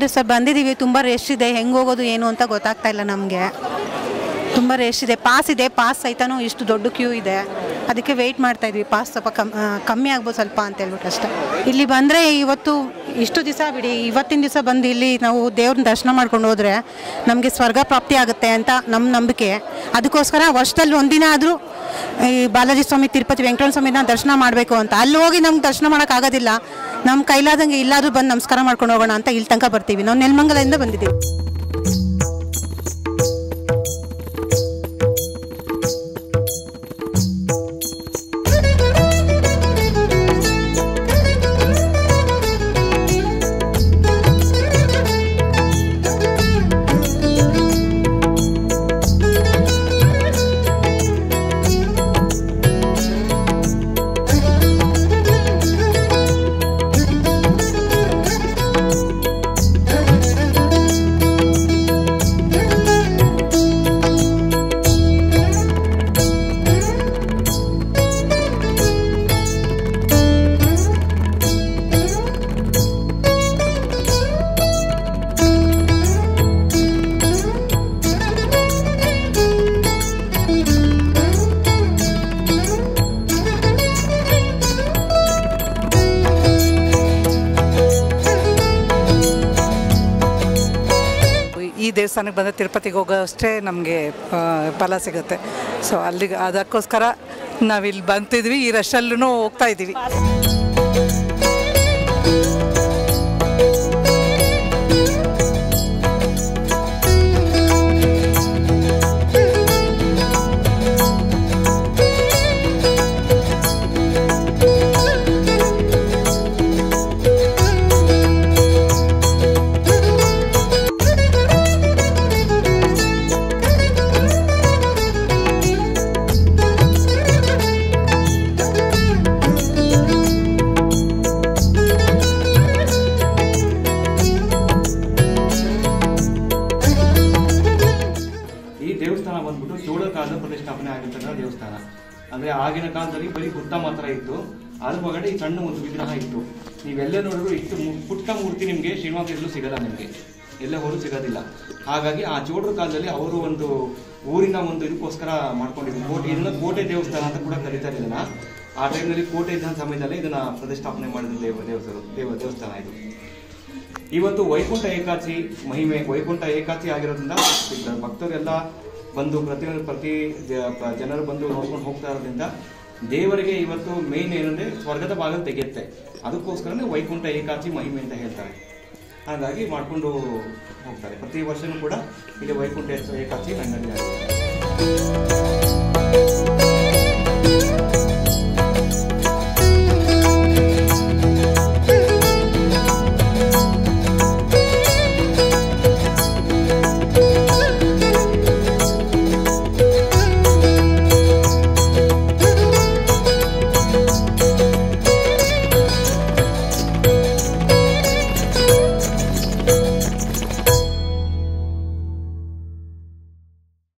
ದಿವಸ ಬಂದಿದ್ದೀವಿ, ತುಂಬ ರಶ್ ಇದೆ, ಹೆಂಗೆ ಹೋಗೋದು ಏನು ಅಂತ ಗೊತ್ತಾಗ್ತಾ ಇಲ್ಲ ನಮಗೆ. ತುಂಬ ರಶ್ ಇದೆ, ಪಾಸ್ ಇದೆ, ಪಾಸ್ ಸಹಿತನೂ ಇಷ್ಟು ದೊಡ್ಡ ಕ್ಯೂ ಇದೆ. ಅದಕ್ಕೆ ವೆಯ್ಟ್ ಮಾಡ್ತಾ ಇದ್ವಿ, ಪಾಸ್ ಸ್ವಲ್ಪ ಕಮ್ಮಿ ಆಗ್ಬೋದು ಸ್ವಲ್ಪ ಅಂತ ಹೇಳ್ಬಿಟ್ಟು ಅಷ್ಟೇ. ಇಲ್ಲಿ ಬಂದರೆ ಇವತ್ತು ಇಷ್ಟು ದಿವಸ ಬಿಡಿ, ಇವತ್ತಿನ ದಿವಸ ಬಂದು ಇಲ್ಲಿ ನಾವು ದೇವ್ರನ್ನ ದರ್ಶನ ಮಾಡ್ಕೊಂಡು ಹೋದರೆ ನಮಗೆ ಸ್ವರ್ಗ ಪ್ರಾಪ್ತಿ ಆಗುತ್ತೆ ಅಂತ ನಮ್ಮ ನಂಬಿಕೆ. ಅದಕ್ಕೋಸ್ಕರ ವರ್ಷದಲ್ಲಿ ಒಂದಿನ ಆದರೂ ಈ ಬಾಲಾಜಿ ಸ್ವಾಮಿ, ತಿರುಪತಿ ವೆಂಕಟರಮಣ ಸ್ವಾಮಿನ ದರ್ಶನ ಮಾಡಬೇಕು ಅಂತ. ಅಲ್ಲಿ ಹೋಗಿ ನಮ್ಗೆ ದರ್ಶನ ಮಾಡೋಕ್ಕಾಗೋದಿಲ್ಲ, ನಮ್ಮ ಕೈಲಾದಂಗೆ ಇಲ್ಲಾದರೂ ಬಂದು ನಮಸ್ಕಾರ ಮಾಡ್ಕೊಂಡು ಹೋಗೋಣ ಅಂತ ಇಲ್ಲಿ ತನಕ ಬರ್ತೀವಿ. ನಾವು ನೆಲಮಂಗಲದಿಂದ ಬಂದಿದ್ದೀವಿ. ಈ ದೇವಸ್ಥಾನಕ್ಕೆ ಬಂದರೆ ತಿರುಪತಿಗೆ ಹೋಗೋ ಅಷ್ಟೇ ನಮಗೆ ಫಲ ಸಿಗುತ್ತೆ. ಸೊ ಅಲ್ಲಿಗೆ ಅದಕ್ಕೋಸ್ಕರ ನಾವಿಲ್ಲಿ ಬಂತಿದ್ವಿ, ಈ ರಶಲ್ಲೂ ಹೋಗ್ತಾ ಇದ್ದೀವಿ. ದೇವಸ್ಥಾನ ಬಂದ್ಬಿಟ್ಟು ಚೋಳರ ಕಾಲದ ಪ್ರತಿಷ್ಠಾಪನೆ ಆಗಿರ್ತಕ್ಕಂಥ ದೇವಸ್ಥಾನ. ಅಂದ್ರೆ ಆಗಿನ ಕಾಲದಲ್ಲಿ ಬರೀ ಹುತ್ತ ಮಾತ್ರ ಇತ್ತು, ಅದ್ರ ಒಳಗಡೆ ಈ ಸಣ್ಣ ಒಂದು ವಿಗ್ರಹ ಇತ್ತು. ನೀವೆಲ್ಲ ನೋಡಿದ್ರು ಇಷ್ಟು ಪುಟ್ಟ ಮೂರ್ತಿ ನಿಮಗೆ ಶ್ರೀನಿವಾಸಲ್ಲೂ ಸಿಗಲ್ಲ, ನಿಮಗೆ ಎಲ್ಲ ಹೋದ್ರು ಸಿಗೋದಿಲ್ಲ. ಹಾಗಾಗಿ ಆ ಚೋಳರ ಕಾಲದಲ್ಲಿ ಅವರು ಒಂದು ಊರಿನ ಒಂದು ಇದಕ್ಕೋಸ್ಕರ ಮಾಡ್ಕೊಂಡಿದ್ರು ಕೋಟೆ. ಇದನ್ನ ಕೋಟೆ ದೇವಸ್ಥಾನ ಅಂತ ಕೂಡ ಕರೀತಾರೆ ಇದನ್ನ. ಆ ಟೈಮ್ನಲ್ಲಿ ಕೋಟೆ ಇದ್ದ ಸಮಯದಲ್ಲಿ ಇದನ್ನ ಪ್ರತಿಷ್ಠಾಪನೆ ಮಾಡಿದ ದೇವಸ್ಥಾನ ಇದು. ಇವತ್ತು ವೈಕುಂಠ ಏಕಾದಶಿ ಮಹಿಮೆ, ವೈಕುಂಠ ಏಕಾದಶಿ ಆಗಿರೋದ್ರಿಂದ ಭಕ್ತರೆಲ್ಲ ಬಂದು ಪ್ರತಿ ಜನರು ಬಂದು ನೋಡ್ಕೊಂಡು ಹೋಗ್ತಾ ಇರೋದ್ರಿಂದ ದೇವರಿಗೆ ಇವತ್ತು ಮೇನ್ ಏನಂದ್ರೆ ಸ್ವರ್ಗದ ಬಾಗಿಲು ತೆಗೆಯುತ್ತೆ. ಅದಕ್ಕೋಸ್ಕರನೇ ವೈಕುಂಠ ಏಕಾದಶಿ ಮಹಿಮೆ ಅಂತ ಹೇಳ್ತಾರೆ. ಹಾಗಾಗಿ ಮಾಡ್ಕೊಂಡು ಹೋಗ್ತಾರೆ. ಪ್ರತಿ ವರ್ಷನೂ ಕೂಡ ಇಲ್ಲಿ ವೈಕುಂಠ ಏಕಾದಶಿ ನಡೆಯುತ್ತೆ.